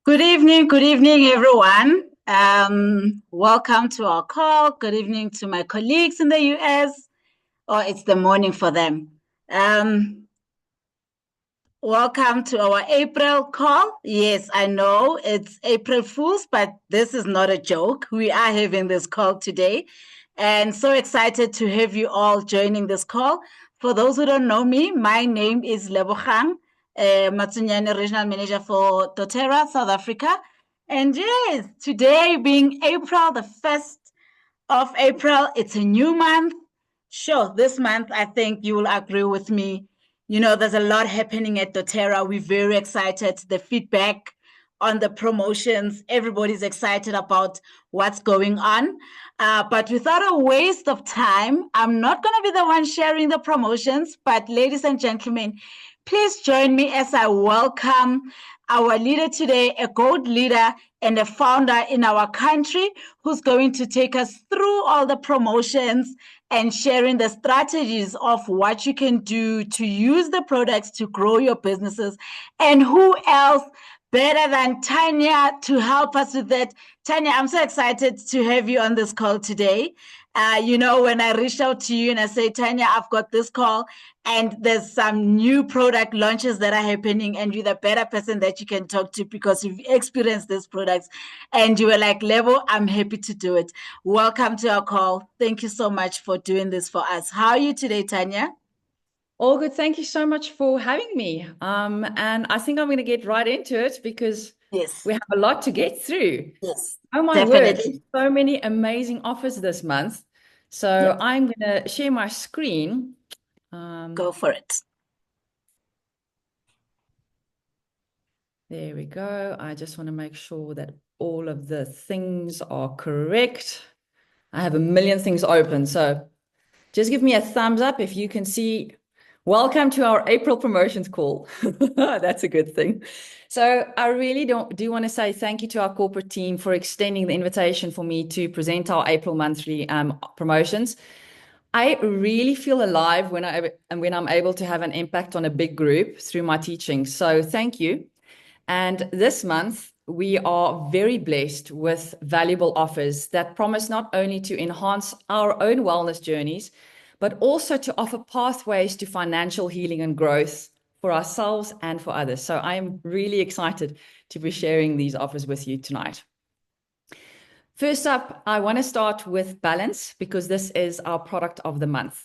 Good evening, everyone. Welcome to our call. Good evening to my colleagues in the US, or it's the morning for them. Welcome to our April call. Yes, I know it's April Fool's, but this is not a joke. We are having this call today, and so excited to have you all joining this call. For those who don't know me, my name is Lebogang Matsunyane, Regional Manager for dōTERRA, South Africa. And yes, today being April, the 1st of April, it's a new month. Sure, this month, I think you will agree with me. You know, there's a lot happening at dōTERRA. We're very excited. The feedback on the promotions, everybody's excited about what's going on. But without a waste of time, I'm not going to be the one sharing the promotions. But ladies and gentlemen, please join me as I welcome our leader today, a gold leader and a founder in our country who's going to take us through all the promotions and sharing the strategies of what you can do to use the products to grow your businesses. And who else better than Tania to help us with that? Tania, I'm so excited to have you on this call today. When I reached out to you and I say, Tania, I've got this call and there's some new product launches that are happening, and you're the better person that you can talk to because you've experienced these products. And you were like, Lebo, I'm happy to do it. Welcome to our call. Thank you so much for doing this for us. How are you today, Tania? All good. Thank you so much for having me. And I think I'm going to get right into it because Yes. we have a lot to get through. Yes. Oh my word, Definitely. so many amazing offers this month. So Yep. I'm going to share my screen. Go for it. There we go. I just want to make sure that all of the things are correct. I have a million things open, so just give me a thumbs up if you can see. Welcome to our April promotions call. That's a good thing. So I really do want to say thank you to our corporate team for extending the invitation for me to present our April monthly promotions. I really feel alive when I'm able to have an impact on a big group through my teaching. So thank you. And this month, we are very blessed with valuable offers that promise not only to enhance our own wellness journeys, but also to offer pathways to financial healing and growth for ourselves and for others. So I am really excited to be sharing these offers with you tonight. First up, I want to start with balance because this is our product of the month.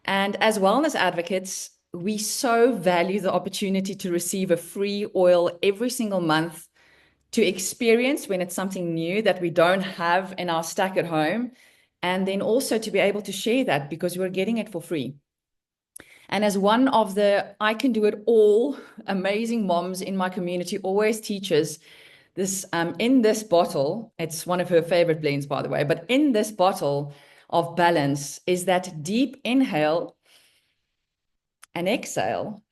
And as wellness advocates, we so value the opportunity to receive a free oil every single month to experience when it's something new that we don't have in our stack at home. And then also to be able to share that because we're getting it for free. And as one of the I can do it all amazing moms in my community always teaches this, in this bottle, it's one of her favorite blends, by the way, but in this bottle of balance is that deep inhale and exhale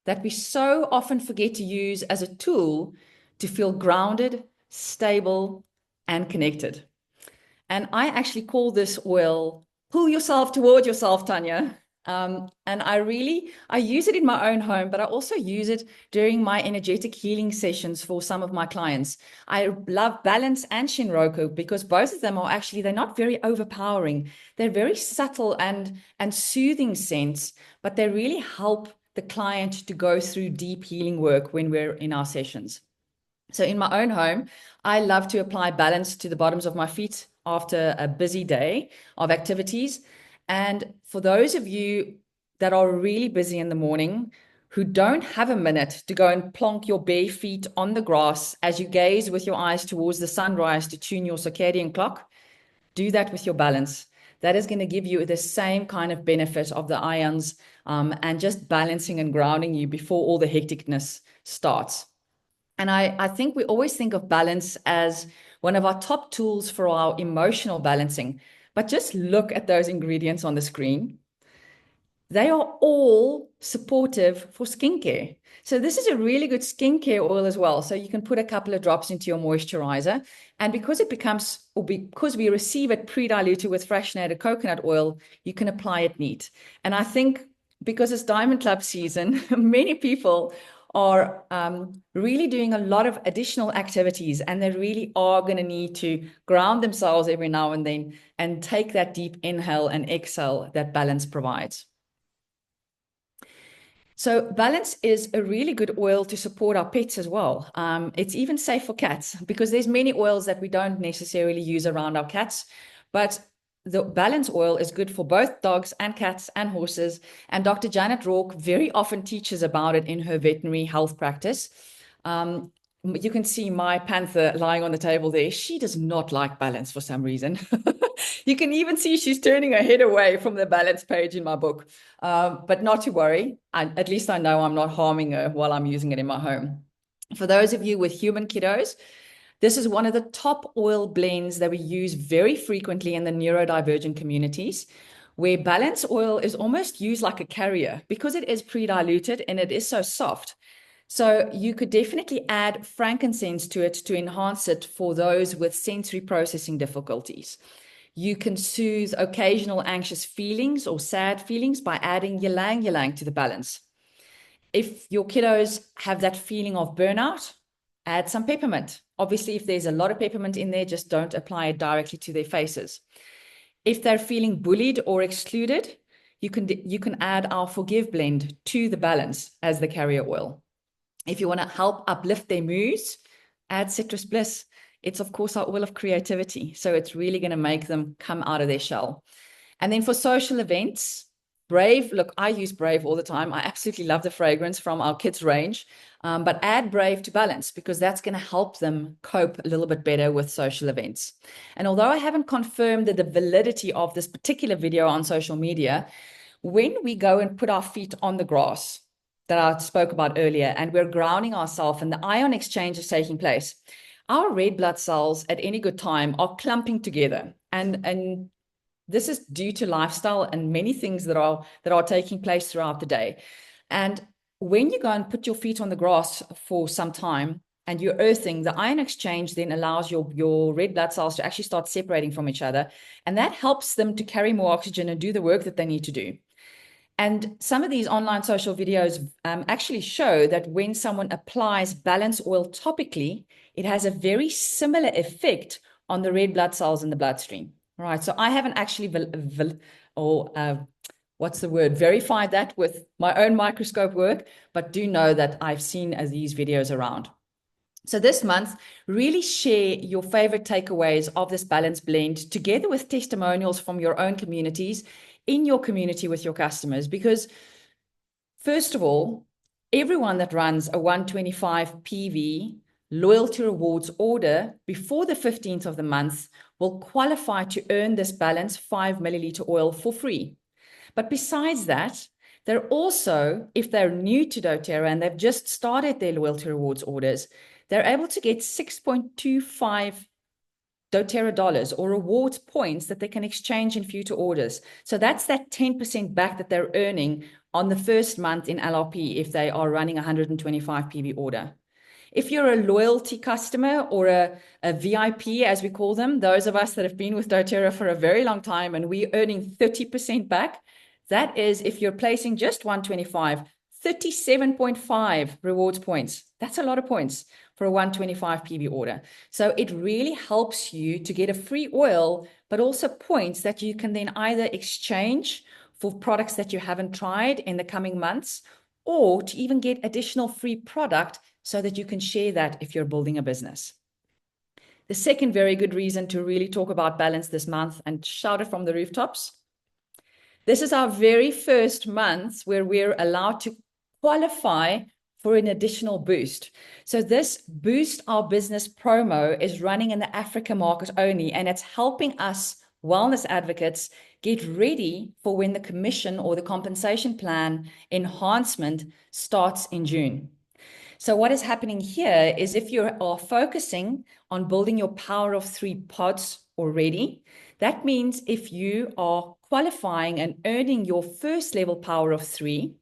that we so often forget to use as a tool to feel grounded, stable, and connected. And I actually call this oil, pull yourself toward yourself, Tania. And I use it in my own home, but I also use it during my energetic healing sessions for some of my clients. I love Balance and Shinroku because both of them they're not very overpowering. They're very subtle and soothing scents, but they really help the client to go through deep healing work when we're in our sessions. So in my own home, I love to apply balance to the bottoms of my feet after a busy day of activities. And for those of you that are really busy in the morning, who don't have a minute to go and plonk your bare feet on the grass as you gaze with your eyes towards the sunrise to tune your circadian clock, do that with your balance. That is going to give you the same kind of benefit of the ions and just balancing and grounding you before all the hecticness starts. And I think we always think of balance as one of our top tools for our emotional balancing. But just look at those ingredients on the screen. They are all supportive for skincare. So this is a really good skincare oil as well. So you can put a couple of drops into your moisturizer. And because because we receive it pre-diluted with fractionated coconut oil, you can apply it neat. And I think because it's Diamond Club season, many people are really doing a lot of additional activities, and they really are going to need to ground themselves every now and then and take that deep inhale and exhale that balance provides. So balance is a really good oil to support our pets as well. It's even safe for cats because there's many oils that we don't necessarily use around our cats, but the balance oil is good for both dogs and cats and horses. And Dr. Janet Rourke very often teaches about it in her veterinary health practice. You can see my panther lying on the table there. She does not like balance for some reason. You can even see she's turning her head away from the balance page in my book. But not to worry. At least I know I'm not harming her while I'm using it in my home. For those of you with human kiddos, this is one of the top oil blends that we use very frequently in the neurodivergent communities, where balance oil is almost used like a carrier because it is pre-diluted and it is so soft. So you could definitely add frankincense to it to enhance it for those with sensory processing difficulties. You can soothe occasional anxious feelings or sad feelings by adding ylang ylang to the balance. If your kiddos have that feeling of burnout, add some peppermint. Obviously, if there's a lot of peppermint in there, just don't apply it directly to their faces. If they're feeling bullied or excluded, you can add our Forgive blend to the balance as the carrier oil. If you want to help uplift their moods, add Citrus Bliss. It's, of course, our oil of creativity. So it's really going to make them come out of their shell. And then for social events, Brave, look, I use Brave all the time. I absolutely love the fragrance from our kids' range. But add Brave to balance because that's going to help them cope a little bit better with social events. And although I haven't confirmed the validity of this particular video on social media, when we go and put our feet on the grass that I spoke about earlier, and we're grounding ourselves and the ion exchange is taking place, our red blood cells at any good time are clumping together. And this is due to lifestyle and many things that are taking place throughout the day. And when you go and put your feet on the grass for some time and you're earthing, the ion exchange then allows your red blood cells to actually start separating from each other. And that helps them to carry more oxygen and do the work that they need to do. And some of these online social videos actually show that when someone applies balance oil topically, it has a very similar effect on the red blood cells in the bloodstream. All right, so I haven't actually verified that with my own microscope work, but do know that I've seen these videos around. So this month, really share your favorite takeaways of this balance blend together with testimonials from your own communities in your community with your customers. Because first of all, everyone that runs a 125 PV loyalty rewards order before the 15th of the month will qualify to earn this balance 5 milliliter oil for free. But besides that, they're also, if they're new to doTERRA and they've just started their loyalty rewards orders, they're able to get 6.25 doTERRA dollars or rewards points that they can exchange in future orders. So that's that 10% back that they're earning on the first month in LRP if they are running a 125 PV order. If you're a loyalty customer or a VIP, as we call them, those of us that have been with doTERRA for a very long time and we're earning 30% back, that is, if you're placing just 125, 37.5 rewards points. That's a lot of points for a 125 PV order. So it really helps you to get a free oil, but also points that you can then either exchange for products that you haven't tried in the coming months, or to even get additional free product so that you can share that if you're building a business. The second very good reason to really talk about balance this month and shout it from the rooftops. This is our very first month where we're allowed to qualify for an additional boost. So this Boost Our Business promo is running in the Africa market only, and it's helping us wellness advocates get ready for when the commission or the compensation plan enhancement starts in June. So what is happening here is if you are focusing on building your power of 3 pods already, that means if you are qualifying and earning your first level power of 3,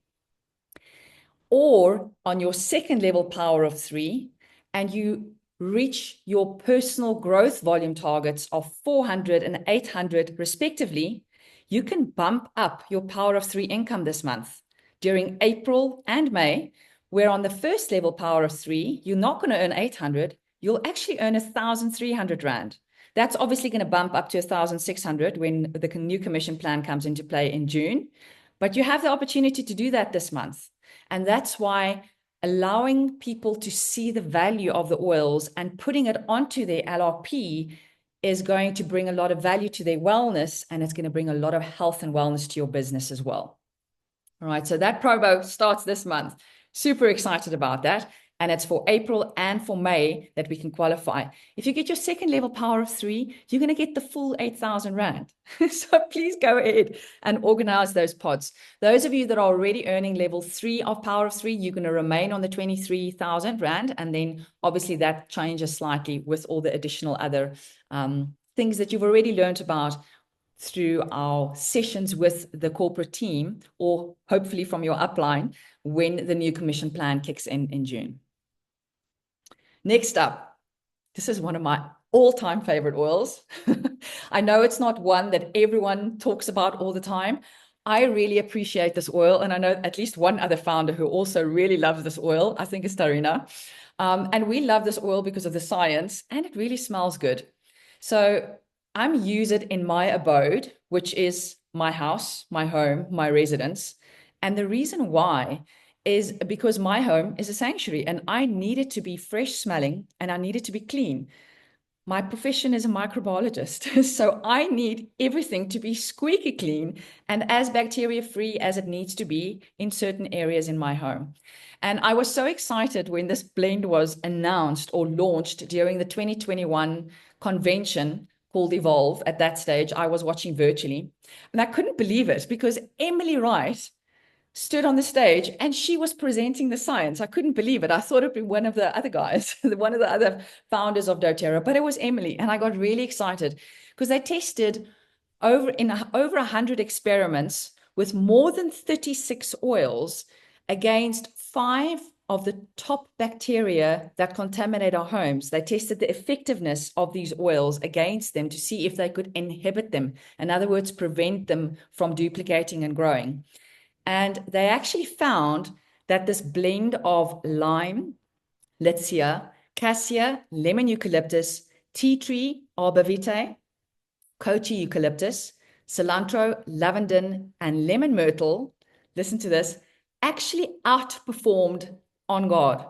or on your second level power of 3, and you reach your personal growth volume targets of 400 and 800 respectively, you can bump up your power of 3 income this month during April and May where on the first level power of 3, you're not going to earn 800, you'll actually earn 1,300 Rand. That's obviously going to bump up to 1,600 when the new commission plan comes into play in June. But you have the opportunity to do that this month. And that's why allowing people to see the value of the oils and putting it onto their LRP is going to bring a lot of value to their wellness, and it's going to bring a lot of health and wellness to your business as well. All right, so that promo starts this month. Super excited about that. And it's for April and for May that we can qualify. If you get your second level power of 3, you're going to get the full 8,000 Rand. So please go ahead and organize those pods. Those of you that are already earning level 3 of power of 3, you're going to remain on the 23,000 Rand. And then obviously that changes slightly with all the additional other things that you've already learned about through our sessions with the corporate team, or hopefully from your upline when the new commission plan kicks in June. Next up, this is one of my all-time favorite oils. I know it's not one that everyone talks about all the time. I really appreciate this oil, and I know at least one other founder who also really loves this oil. I think it's Tania. And we love this oil because of the science, and it really smells good. So I'm using it in my abode, which is my house, my home, my residence. And the reason why is because my home is a sanctuary and I need it to be fresh smelling and I need it to be clean. My profession is a microbiologist, so I need everything to be squeaky clean and as bacteria free as it needs to be in certain areas in my home. And I was so excited when this blend was announced or launched during the 2021 convention called Evolve. At that stage, I was watching virtually and I couldn't believe it because Emily Wright stood on the stage and she was presenting the science. I couldn't believe it. I thought it'd be one of the other guys, one of the other founders of dōTERRA, but it was Emily. And I got really excited because they tested over 100 experiments with more than 36 oils against 5 of the top bacteria that contaminate our homes. They tested the effectiveness of these oils against them to see if they could inhibit them. In other words, prevent them from duplicating and growing. And they actually found that this blend of lime, litsea, cassia, lemon eucalyptus, tea tree, arbor vitae, kochi eucalyptus, cilantro, lavender, and lemon myrtle, listen to this, actually outperformed On Guard.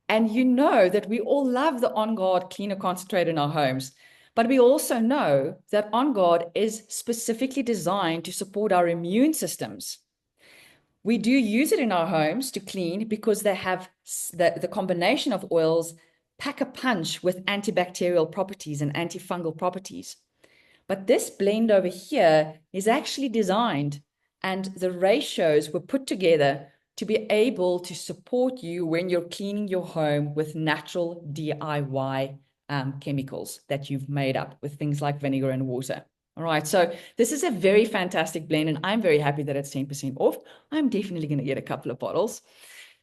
And you know that we all love the On Guard cleaner concentrate in our homes. But we also know that On Guard is specifically designed to support our immune systems. We do use it in our homes to clean because they have the combination of oils pack a punch with antibacterial properties and antifungal properties. But this blend over here is actually designed and the ratios were put together to be able to support you when you're cleaning your home with natural DIY chemicals that you've made up with things like vinegar and water. All right, so this is a very fantastic blend, and I'm very happy that it's 10% off. I'm definitely going to get a couple of bottles.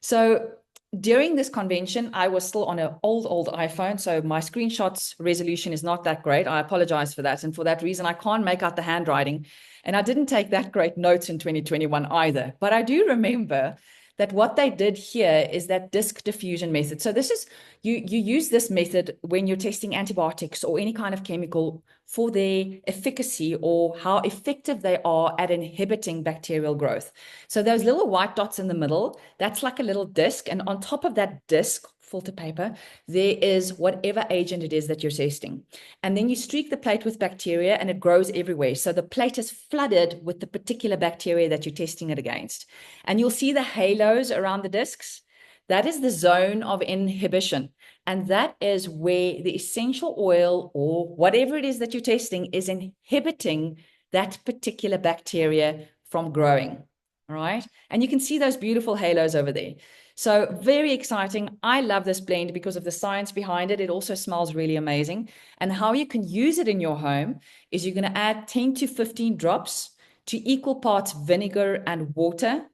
So during this convention, I was still on an old iPhone, so my screenshots resolution is not that great. I apologize for that, and for that reason, I can't make out the handwriting, and I didn't take that great notes in 2021 either. But I do remember that what they did here is that disc diffusion method. So this is, you use this method when you're testing antibiotics or any kind of chemical for their efficacy or how effective they are at inhibiting bacterial growth. So those little white dots in the middle, that's like a little disc. And on top of that disc, filter paper, there is whatever agent it is that you're testing. And then you streak the plate with bacteria and it grows everywhere. So the plate is flooded with the particular bacteria that you're testing it against. And you'll see the halos around the discs. That is the zone of inhibition. And that is where the essential oil or whatever it is that you're testing is inhibiting that particular bacteria from growing. All right. And you can see those beautiful halos over there. So very exciting. I love this blend because of the science behind it. It also smells really amazing. And how you can use it in your home is you're going to add 10 to 15 drops to equal parts vinegar and water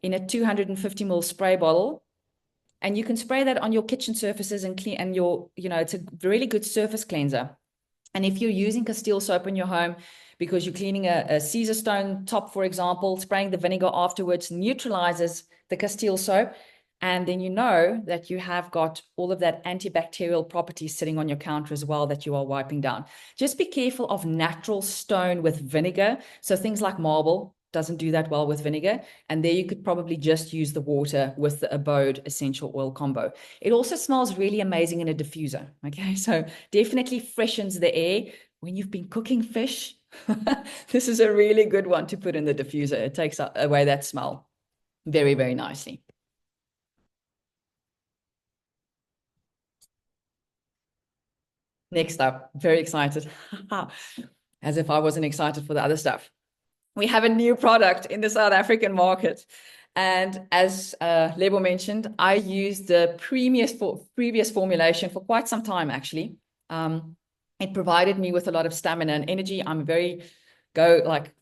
in a 250 ml spray bottle. And you can spray that on your kitchen surfaces and clean, and it's a really good surface cleanser. And if you're using Castile soap in your home because you're cleaning a Caesar stone top, for example, spraying the vinegar afterwards neutralizes the Castile soap. And then you know that you have got all of that antibacterial properties sitting on your counter as well that you are wiping down. Just be careful of natural stone with vinegar. So things like marble doesn't do that well with vinegar. And there you could probably just use the water with the abōde essential oil combo. It also smells really amazing in a diffuser. Okay, so definitely freshens the air. When you've been cooking fish, this is a really good one to put in the diffuser. It takes away that smell very, very nicely. Next up, very excited. As if I wasn't excited for the other stuff. We have a new product in the South African market. And as Lebo mentioned, I used the previous formulation for quite some time, actually. It provided me with a lot of stamina and energy. I'm a very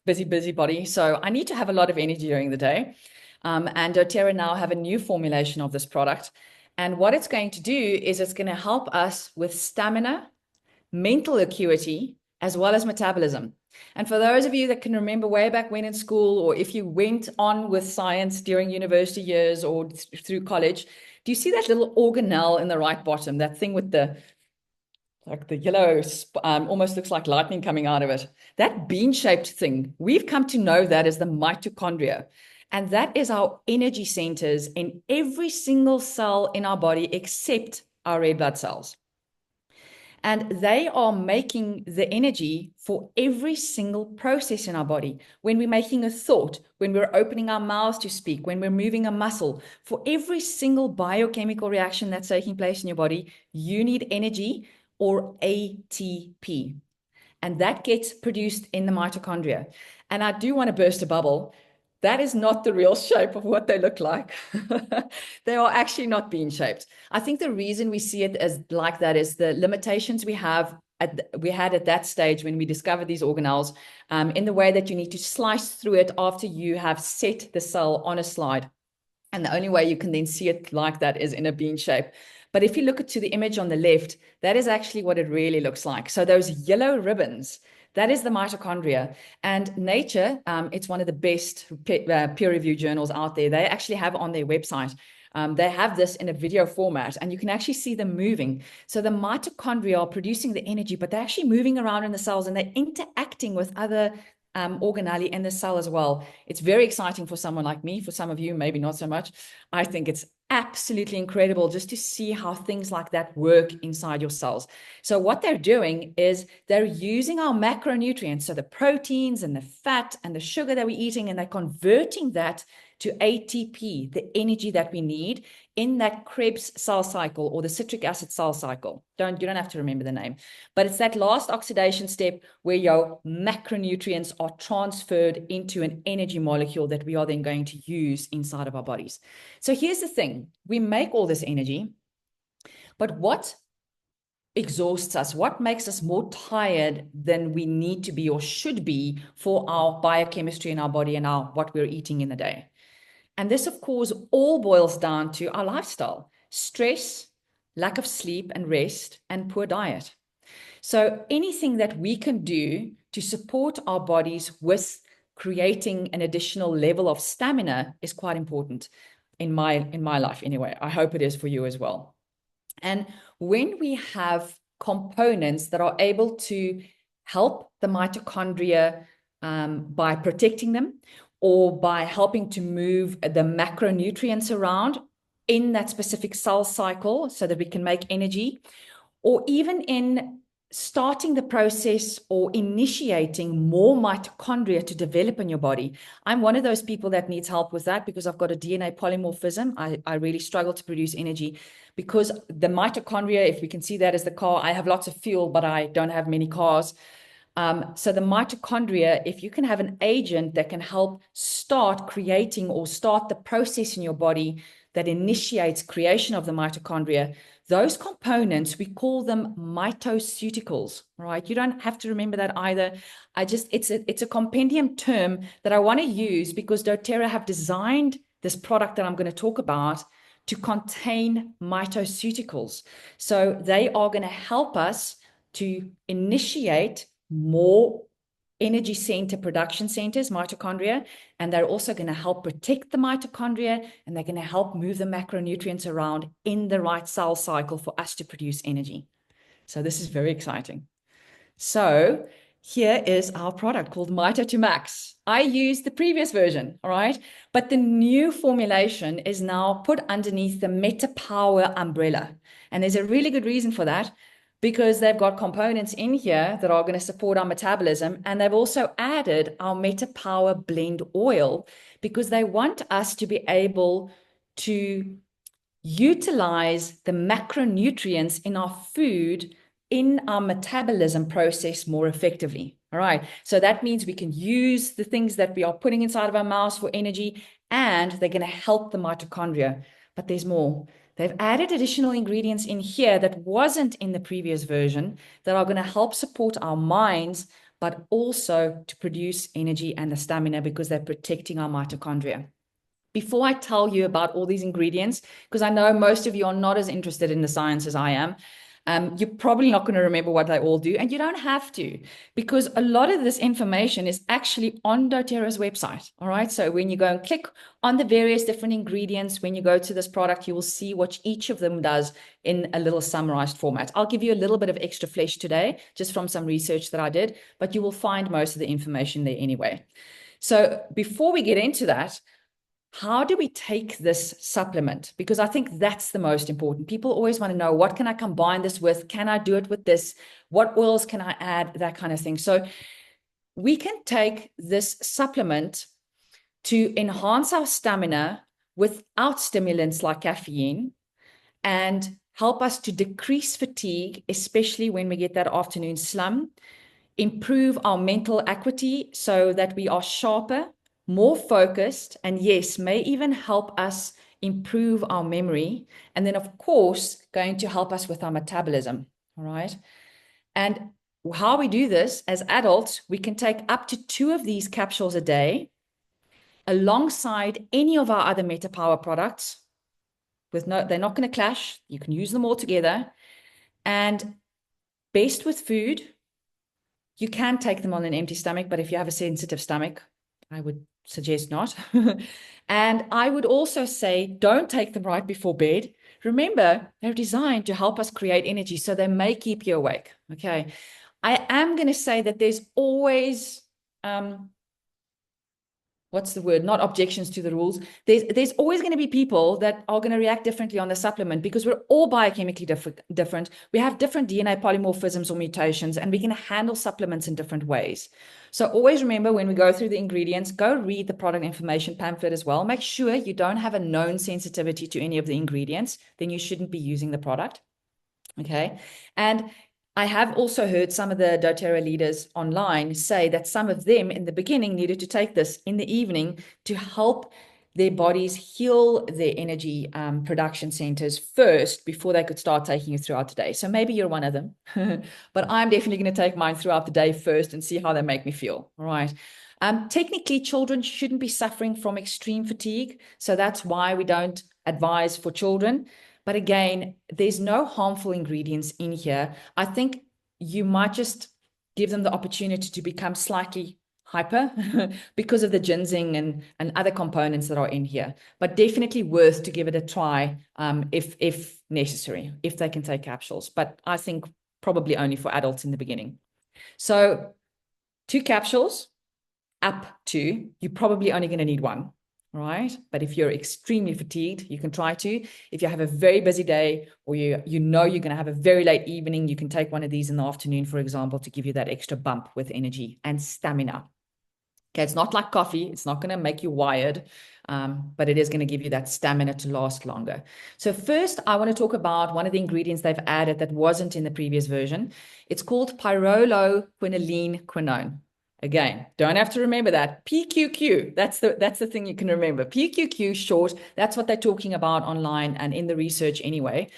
busy body. So I need to have a lot of energy during the day. And dōTERRA now have a new formulation of this product. And what it's going to do is it's going to help us with stamina, mental acuity, as well as metabolism. And for those of you that can remember way back when in school, or if you went on with science during university years or through college, do you see that little organelle in the right bottom, that thing with the yellow, almost looks like lightning coming out of it? That bean-shaped thing, we've come to know that as the mitochondria. And that is our energy centers in every single cell in our body except our red blood cells. And they are making the energy for every single process in our body. When we're making a thought, when we're opening our mouths to speak, when we're moving a muscle, for every single biochemical reaction that's taking place in your body, you need energy, or ATP. And that gets produced in the mitochondria. And I do want to burst a bubble. That is not the real shape of what they look like. They are actually not bean shaped. I think the reason we see it as like that is the limitations we had at that stage when we discovered these organelles, in the way that you need to slice through it after you have set the cell on a slide. And the only way you can then see it like that is in a bean shape. But if you look to the image on the left, that is actually what it really looks like. So those yellow ribbons, that is the mitochondria. And Nature, it's one of the best peer-reviewed journals out there. They actually have on their website, they have this in a video format, and you can actually see them moving. So the mitochondria are producing the energy, but they're actually moving around in the cells, and they're interacting with other organelle in the cell as well. It's very exciting for someone like me. For some of you, maybe not so much. I think it's absolutely incredible just to see how things like that work inside your cells. So what they're doing is they're using our macronutrients, so the proteins and the fat and the sugar that we're eating, and they're converting that to ATP, the energy that we need in that Krebs cell cycle, or the citric acid cell cycle. You don't have to remember the name, but it's that last oxidation step where your macronutrients are transferred into an energy molecule that we are then going to use inside of our bodies. So here's the thing, we make all this energy, but what exhausts us, what makes us more tired than we need to be or should be for our biochemistry in our body and what we're eating in the day? And this, of course, all boils down to our lifestyle: stress, lack of sleep and rest, and poor diet. So anything that we can do to support our bodies with creating an additional level of stamina is quite important in my life anyway. I hope it is for you as well. And when we have components that are able to help the mitochondria by protecting them, or by helping to move the macronutrients around in that specific cell cycle so that we can make energy, or even in starting the process or initiating more mitochondria to develop in your body. I'm one of those people that needs help with that because I've got a DNA polymorphism. I really struggle to produce energy because the mitochondria, if we can see that as the car, I have lots of fuel, but I don't have many cars. So the mitochondria, if you can have an agent that can help start creating or start the process in your body that initiates creation of the mitochondria, those components, we call them mitoceuticals, right? You don't have to remember that either. It's a compendium term that I want to use because dōTERRA have designed this product that I'm going to talk about to contain mitoceuticals. So they are going to help us to initiate more energy center production centers, mitochondria, and they're also going to help protect the mitochondria, and they're going to help move the macronutrients around in the right cell cycle for us to produce energy. So this is very exciting. So here is our product called Mito2 Max. I used the previous version, all right? But the new formulation is now put underneath the MetaPower umbrella. And there's a really good reason for that, because they've got components in here that are going to support our metabolism. And they've also added our MetaPower blend oil because they want us to be able to utilize the macronutrients in our food in our metabolism process more effectively. All right. So that means we can use the things that we are putting inside of our mouths for energy, and they're going to help the mitochondria. But there's more. They've added additional ingredients in here that wasn't in the previous version that are going to help support our minds, but also to produce energy and the stamina because they're protecting our mitochondria. Before I tell you about all these ingredients, because I know most of you are not as interested in the science as I am, you're probably not going to remember what they all do, and you don't have to, because a lot of this information is actually on dōTERRA's website. All right. So when you go and click on the various different ingredients, when you go to this product, you will see what each of them does in a little summarized format. I'll give you a little bit of extra flesh today, just from some research that I did, but you will find most of the information there anyway. So before we get into that, how do we take this supplement? Because I think that's the most important. People always want to know, what can I combine this with? Can I do it with this? What oils can I add? That kind of thing. So we can take this supplement to enhance our stamina without stimulants like caffeine and help us to decrease fatigue, especially when we get that afternoon slump, improve our mental acuity so that we are sharper, more focused, and yes, may even help us improve our memory. And then, of course, going to help us with our metabolism. All right. And how we do this as adults, we can take up to 2 of these capsules a day alongside any of our other MetaPower products. They're not going to clash. You can use them all together. And best with food, you can take them on an empty stomach, but if you have a sensitive stomach, I would suggest not. And I would also say, don't take them right before bed. Remember, they're designed to help us create energy, so they may keep you awake. Okay. I am going to say that there's always, what's the word? Not objections to the rules. There's always going to be people that are going to react differently on the supplement because we're all biochemically different. We have different DNA polymorphisms or mutations, and we can handle supplements in different ways. So always remember, when we go through the ingredients, go read the product information pamphlet as well. Make sure you don't have a known sensitivity to any of the ingredients. Then you shouldn't be using the product. Okay. And I have also heard some of the dōTERRA leaders online say that some of them in the beginning needed to take this in the evening to help their bodies heal their energy production centers first before they could start taking it throughout the day. So maybe you're one of them, but I'm definitely going to take mine throughout the day first and see how they make me feel. All right. Technically, children shouldn't be suffering from extreme fatigue. So that's why we don't advise for children. But again, there's no harmful ingredients in here. I think you might just give them the opportunity to become slightly hyper because of the ginseng and other components that are in here. But definitely worth to give it a try if necessary, if they can take capsules. But I think probably only for adults in the beginning. So 2 capsules up to, you're probably only going to need 1. Right? But if you're extremely fatigued, you can try to. If you have a very busy day, or you know you're going to have a very late evening, you can take one of these in the afternoon, for example, to give you that extra bump with energy and stamina. Okay, it's not like coffee. It's not going to make you wired, but it is going to give you that stamina to last longer. So first, I want to talk about one of the ingredients they've added that wasn't in the previous version. It's called pyrroloquinoline quinone. Again, don't have to remember that. PQQ, that's the thing you can remember. PQQ short, that's what they're talking about online and in the research anyway.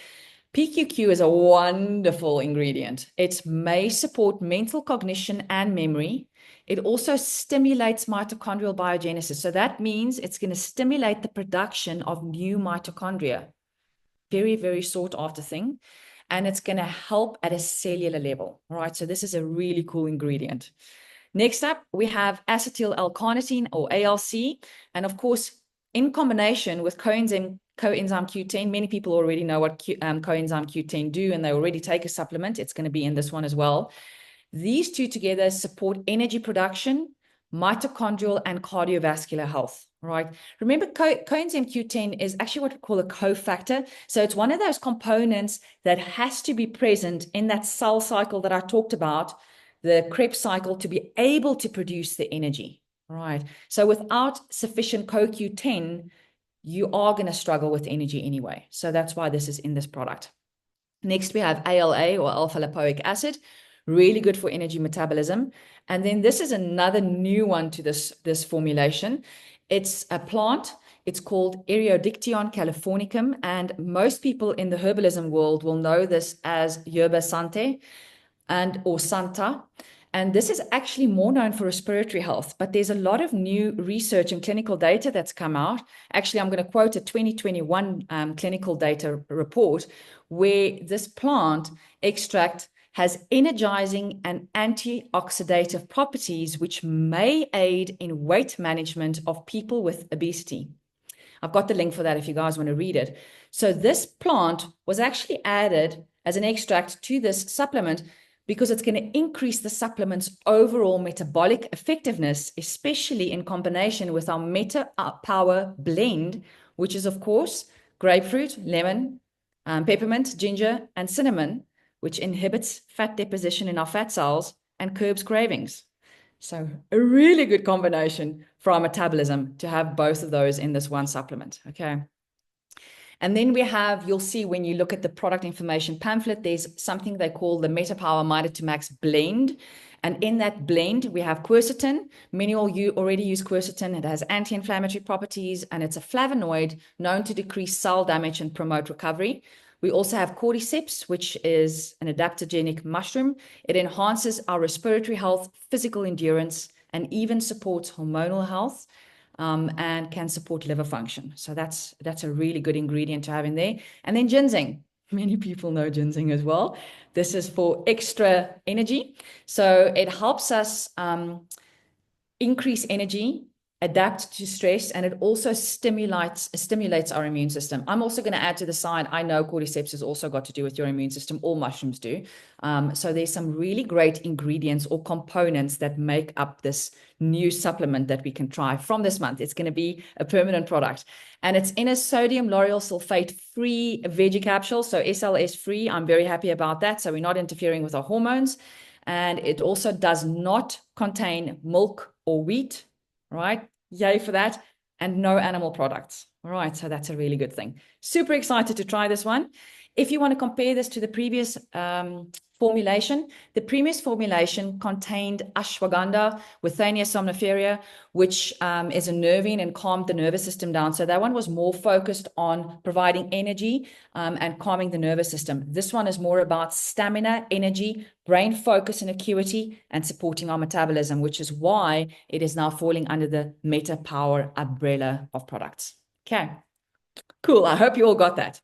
PQQ is a wonderful ingredient. It may support mental cognition and memory. It also stimulates mitochondrial biogenesis. So that means it's going to stimulate the production of new mitochondria. Very, very sought after thing. And it's going to help at a cellular level. All right. So this is a really cool ingredient. Next up, we have acetyl L-carnitine, or ALC. And of course, in combination with coenzyme Q10, many people already know what coenzyme Q10 do, and they already take a supplement. It's going to be in this one as well. These two together support energy production, mitochondrial and cardiovascular health, right? Remember, coenzyme Q10 is actually what we call a cofactor. So it's one of those components that has to be present in that cell cycle that I talked about, the Krebs cycle, to be able to produce the energy, right? So without sufficient CoQ10, you are going to struggle with energy anyway. So that's why this is in this product. Next, we have ALA, or alpha lipoic acid, really good for energy metabolism. And then this is another new one to this formulation. It's a plant. It's called Eriodictyon californicum, and most people in the herbalism world will know this as yerba sante or santa. And this is actually more known for respiratory health, but there's a lot of new research and clinical data that's come out. Actually, I'm going to quote a 2021 clinical data report where this plant extract has energizing and antioxidative properties, which may aid in weight management of people with obesity. I've got the link for that if you guys want to read it. So this plant was actually added as an extract to this supplement because it's going to increase the supplement's overall metabolic effectiveness, especially in combination with our Meta Power blend, which is, of course, grapefruit, lemon, peppermint, ginger, and cinnamon, which inhibits fat deposition in our fat cells and curbs cravings. So a really good combination for our metabolism to have both of those in this one supplement, okay? And then we have, you'll see when you look at the product information pamphlet, there's something they call the Meta Power Mitre to Max blend. And in that blend, we have quercetin. Many of you already use quercetin. It has anti-inflammatory properties, and it's a flavonoid known to decrease cell damage and promote recovery. We also have cordyceps, which is an adaptogenic mushroom. It enhances our respiratory health, physical endurance, and even supports hormonal health, and can support liver function. So that's a really good ingredient to have in there. And then ginseng. Many people know ginseng as well. This is for extra energy. So it helps us increase energy, adapt to stress, and it also stimulates our immune system. I'm also going to add to the side, I know cordyceps has also got to do with your immune system. All mushrooms do. So there's some really great ingredients or components that make up this new supplement that we can try from this month. It's going to be a permanent product. And it's in a sodium lauryl sulfate free veggie capsule. So SLS free. I'm very happy about that. So we're not interfering with our hormones. And it also does not contain milk or wheat, right? Yay for that. And no animal products. All right. So that's a really good thing. Super excited to try this one. If you want to compare this to the previous formulation, the previous formulation contained ashwagandha with Tania somniferia, which is a nervine and calmed the nervous system down. So that one was more focused on providing energy and calming the nervous system. This one is more about stamina, energy, brain focus and acuity, and supporting our metabolism, which is why it is now falling under the Meta Power umbrella of products. Okay. Cool. I hope you all got that.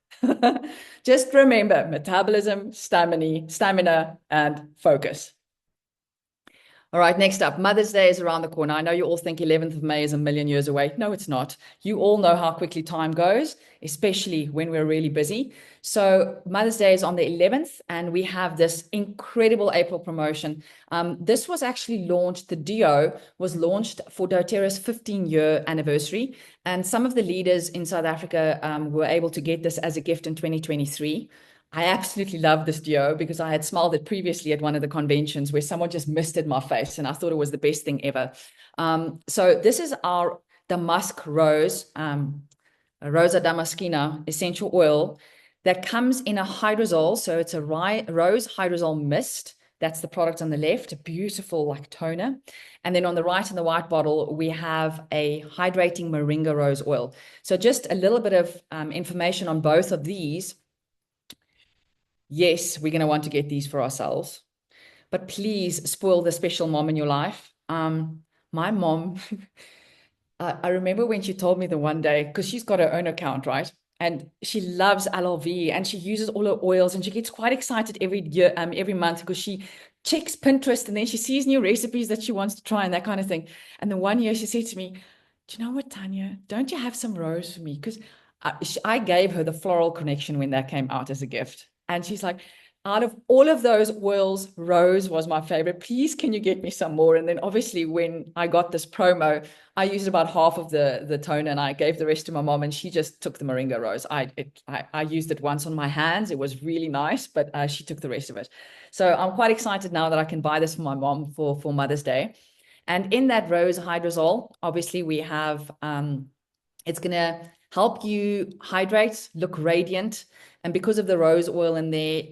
Just remember metabolism, stamina, and focus. All right, next up, Mother's Day is around the corner. I know you all think 11th of May is a million years away. No, it's not. You all know how quickly time goes, especially when we're really busy. So Mother's Day is on the 11th, and we have this incredible April promotion. This was actually launched, the DO was launched for dōTERRA's 15-year anniversary, and some of the leaders in South Africa were able to get this as a gift in 2023. I absolutely love this duo because I had smiled it previously at one of the conventions where someone just misted my face, and I thought it was the best thing ever. So this is our damask rose, Rosa Damaskina essential oil that comes in a hydrosol. So it's a rose hydrosol mist. That's the product on the left, a beautiful like toner. And then on the right in the white bottle, we have a hydrating moringa rose oil. So just a little bit of information on both of these. Yes, we're going to want to get these for ourselves, but please spoil the special mom in your life. My mom, I remember when she told me the one day, because she's got her own account, right? And she loves aloe vera and she uses all her oils, and she gets quite excited every year, every month, because she checks Pinterest, and then she sees new recipes that she wants to try and that kind of thing. And then one year she said to me, do you know what, Tanya, don't you have some rose for me? Because I gave her the Floral Connection when that came out as a gift. And she's like, out of all of those oils, rose was my favorite. Please, can you get me some more? And then obviously when I got this promo, I used about half of the toner and I gave the rest to my mom, and she just took the moringa rose. I used it once on my hands. It was really nice, but she took the rest of it. So I'm quite excited now that I can buy this for my mom for Mother's Day. And in that rose hydrosol, obviously we have, it's going to help you hydrate, look radiant. And because of the rose oil in there,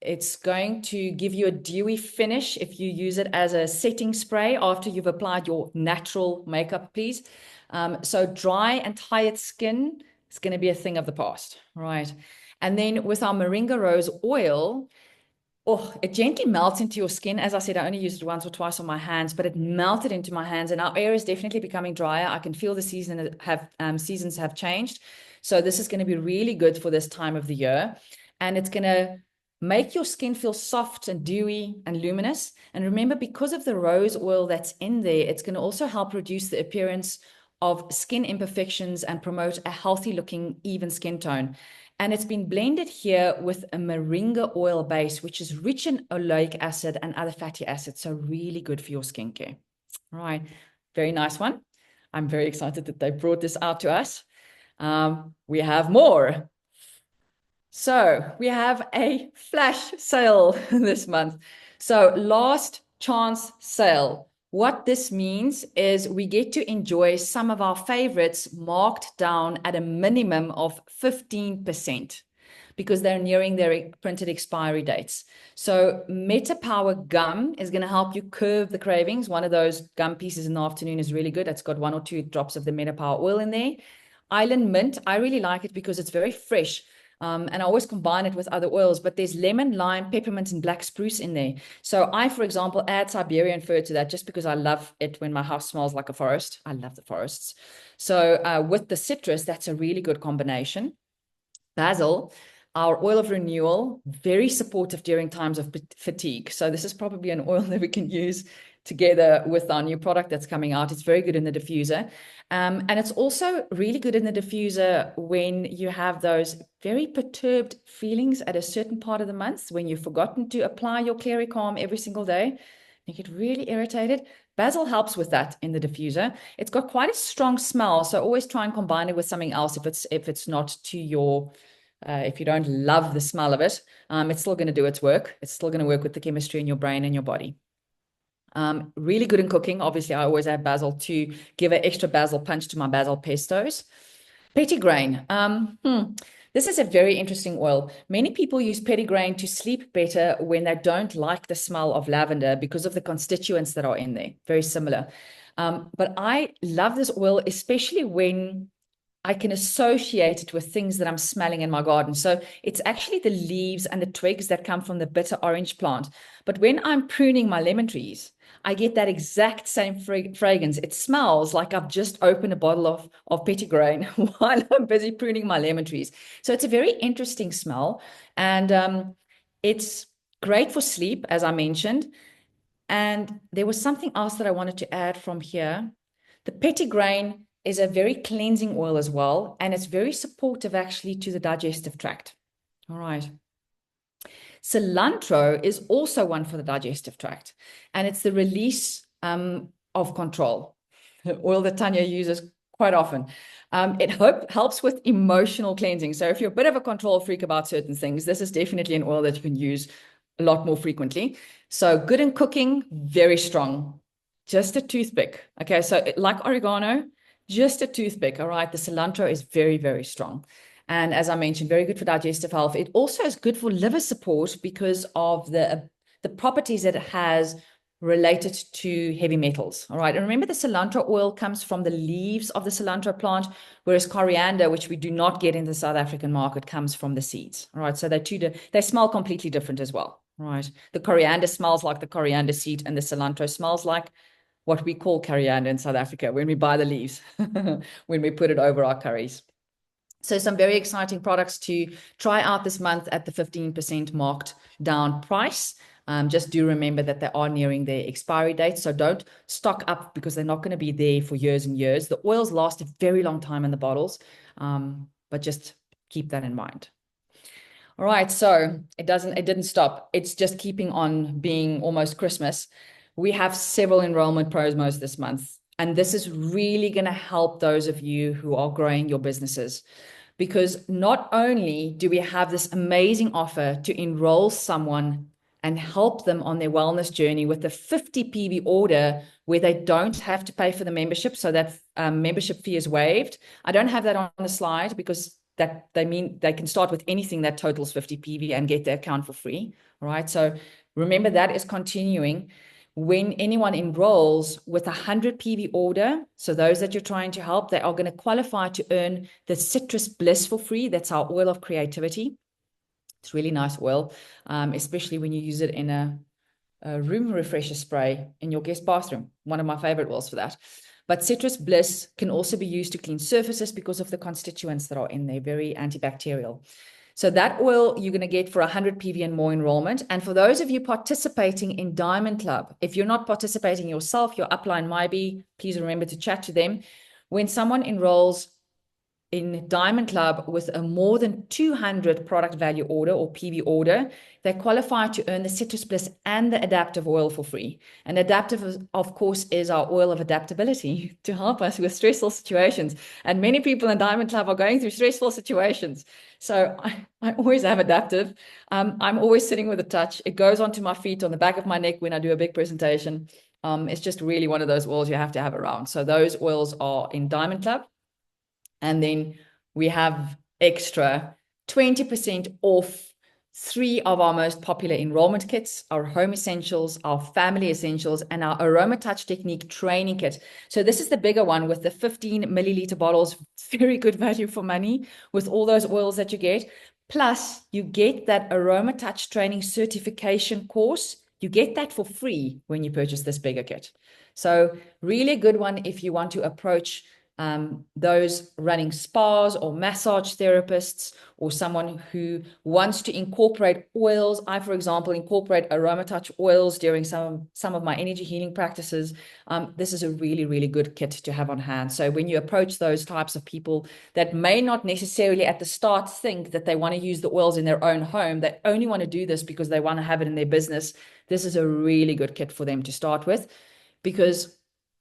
it's going to give you a dewy finish if you use it as a setting spray after you've applied your natural makeup, please. So dry and tired skin is going to be a thing of the past, right? And then with our moringa rose oil, it gently melts into your skin. As I said, I only used it once or twice on my hands, but it melted into my hands, and our air is definitely becoming drier. I can feel the seasons have changed. So this is going to be really good for this time of the year, and it's going to make your skin feel soft and dewy and luminous. And remember, because of the rose oil that's in there, it's going to also help reduce the appearance of skin imperfections and promote a healthy looking, even skin tone. And it's been blended here with a moringa oil base, which is rich in oleic acid and other fatty acids. So really good for your skincare. All right. Very nice one. I'm very excited that they brought this out to us. We have more. So we have a flash sale this month. So last chance sale. What this means is we get to enjoy some of our favorites marked down at a minimum of 15% because they're nearing their printed expiry dates. So Meta Power Gum is going to help you curb the cravings. One of those gum pieces in the afternoon is really good. It's got 1 or 2 drops of the Meta Power oil in there. Island Mint, I really like it because it's very fresh. And I always combine it with other oils, but there's lemon, lime, peppermint, and black spruce in there. So I, for example, add Siberian fir to that just because I love it when my house smells like a forest. I love the forests. So with the citrus, that's a really good combination. Basil, our oil of renewal, very supportive during times of fatigue. So this is probably an oil that we can use together with our new product that's coming out. It's very good in the diffuser. And it's also really good in the diffuser when you have those very perturbed feelings at a certain part of the month, when you've forgotten to apply your Clary Calm every single day. You get really irritated. Basil helps with that in the diffuser. It's got quite a strong smell, so always try and combine it with something else if it's not to your if you don't love the smell of it. It's still going to do its work. It's still going to work with the chemistry in your brain and your body. Really good in cooking. Obviously, I always add basil to give an extra basil punch to my basil pestos. Petitgrain. This is a very interesting oil. Many people use petitgrain to sleep better when they don't like the smell of lavender because of the constituents that are in there. Very similar. But I love this oil, especially when I can associate it with things that I'm smelling in my garden. So it's actually the leaves and the twigs that come from the bitter orange plant. But when I'm pruning my lemon trees, I get that exact same fragrance. It smells like I've just opened a bottle of petitgrain while I'm busy pruning my lemon trees. So it's a very interesting smell. And it's great for sleep, as I mentioned. And there was something else that I wanted to add from here. The petitgrain is a very cleansing oil as well, and it's very supportive actually to the digestive tract. All right. Cilantro is also one for the digestive tract, and it's the release of control, the oil that Tania uses quite often. It helps with emotional cleansing. So if you're a bit of a control freak about certain things, this is definitely an oil that you can use a lot more frequently. So good in cooking, very strong. Just a toothpick. Okay, so like oregano, just a toothpick. All right, the cilantro is very, very strong. And as I mentioned, very good for digestive health. It also is good for liver support because of the properties that it has related to heavy metals. All right. And remember, the cilantro oil comes from the leaves of the cilantro plant, whereas coriander, which we do not get in the South African market, comes from the seeds. All right. So they smell completely different as well. All right. The coriander smells like the coriander seed, and the cilantro smells like what we call coriander in South Africa when we buy the leaves, when we put it over our curries. So some very exciting products to try out this month at the 15% marked down price. Just do remember that they are nearing their expiry date. So don't stock up because they're not going to be there for years and years. The oils last a very long time in the bottles, but just keep that in mind. All right, so it didn't stop. It's just keeping on being almost Christmas. We have several enrollment promos this month, and this is really going to help those of you who are growing your businesses, because not only do we have this amazing offer to enroll someone and help them on their wellness journey with a 50 PV order where they don't have to pay for the membership, so that membership fee is waived. I don't have that on the slide because that they mean they can start with anything that totals 50 PV and get the account for free. All right. So remember that is continuing when anyone enrolls with a 100 PV order. So those that you're trying to help, they are going to qualify to earn the Citrus Bliss for free. That's our oil of creativity. It's really nice oil, especially when you use it in a room refresher spray in your guest bathroom. One of my favorite oils for that. But Citrus Bliss can also be used to clean surfaces because of the constituents that are in there, very antibacterial. So that oil you're going to get for 100 PV and more enrollment. And for those of you participating in Diamond Club, if you're not participating yourself, your upline might be, please remember to chat to them. When someone enrolls in Diamond Club with a more than 200 product value order or PV order, they qualify to earn the Citrus Bliss and the adaptive oil for free. And adaptive, of course, is our oil of adaptability to help us with stressful situations. And many people in Diamond Club are going through stressful situations. So I always have adaptive. I'm always sitting with a touch. It goes onto my feet, on the back of my neck when I do a big presentation. It's just really one of those oils you have to have around. So those oils are in Diamond Club. And then we have extra 20% off 3 of our most popular enrollment kits, our home essentials, our family essentials, and our AromaTouch Technique Training Kit. So this is the bigger one with the 15 milliliter bottles, very good value for money with all those oils that you get. Plus, you get that AromaTouch Training Certification course. You get that for free when you purchase this bigger kit. So really a good one if you want to approach those running spas or massage therapists, or someone who wants to incorporate oils. I, for example, incorporate AromaTouch oils during some of my energy healing practices. This is a really, really good kit to have on hand. So when you approach those types of people that may not necessarily at the start think that they want to use the oils in their own home, they only want to do this because they want to have it in their business, this is a really good kit for them to start with, because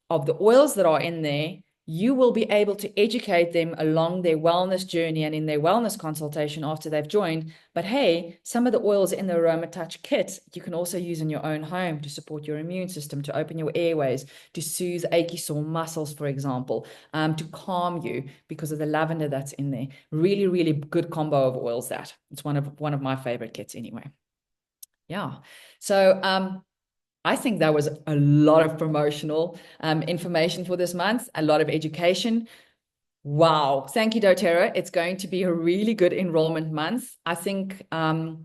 of the oils that are in there. You will be able to educate them along their wellness journey and in their wellness consultation after they've joined. But hey, some of the oils in the AromaTouch kit, you can also use in your own home to support your immune system, to open your airways, to soothe achy sore muscles, for example, to calm you because of the lavender that's in there. Really, really good combo of oils that. It's one of my favorite kits anyway. Yeah. So, I think that was a lot of promotional information for this month, a lot of education. Wow. Thank you, dōTERRA. It's going to be a really good enrollment month. I think the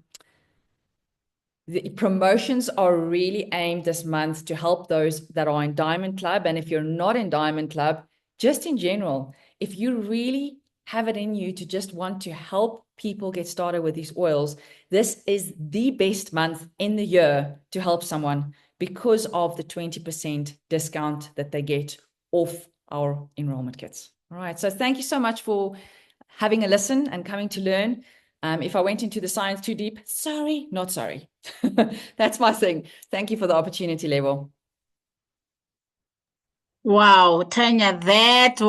promotions are really aimed this month to help those that are in Diamond Club. And if you're not in Diamond Club, just in general, if you really have it in you to just want to help people get started with these oils, this is the best month in the year to help someone, because of the 20% discount that they get off our enrollment kits. All right. So thank you so much for having a listen and coming to learn. If I went into the science too deep, sorry, not sorry. That's my thing. Thank you for the opportunity, Level. Wow, Tania, that's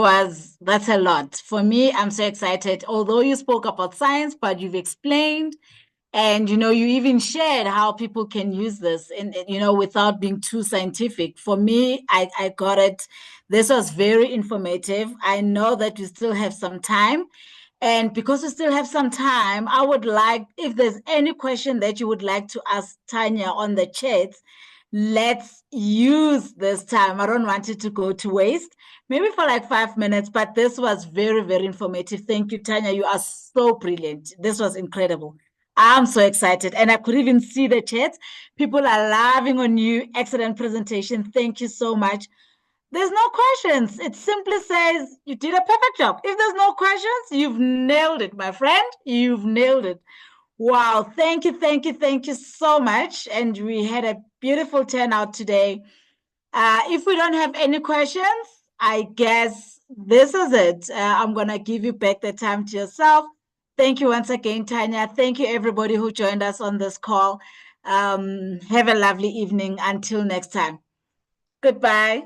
a lot. For me, I'm so excited. Although you spoke about science, but you've explained. And, you even shared how people can use this without being too scientific. For me, I got it. This was very informative. I know that we still have some time. And because we still have some time, I would like, if there's any question that you would like to ask Tania on the chat, let's use this time. I don't want it to go to waste. Maybe for like 5 minutes, but this was very, very informative. Thank you, Tania. You are so brilliant. This was incredible. I'm so excited. And I could even see the chat. People are loving on you. Excellent presentation. Thank you so much. There's no questions. It simply says you did a perfect job. If there's no questions, you've nailed it, my friend. You've nailed it. Wow, thank you so much. And we had a beautiful turnout today. If we don't have any questions, I guess this is it. I'm going to give you back the time to yourself. Thank you once again, Tania. Thank you, everybody who joined us on this call. Have a lovely evening. Until next time. Goodbye.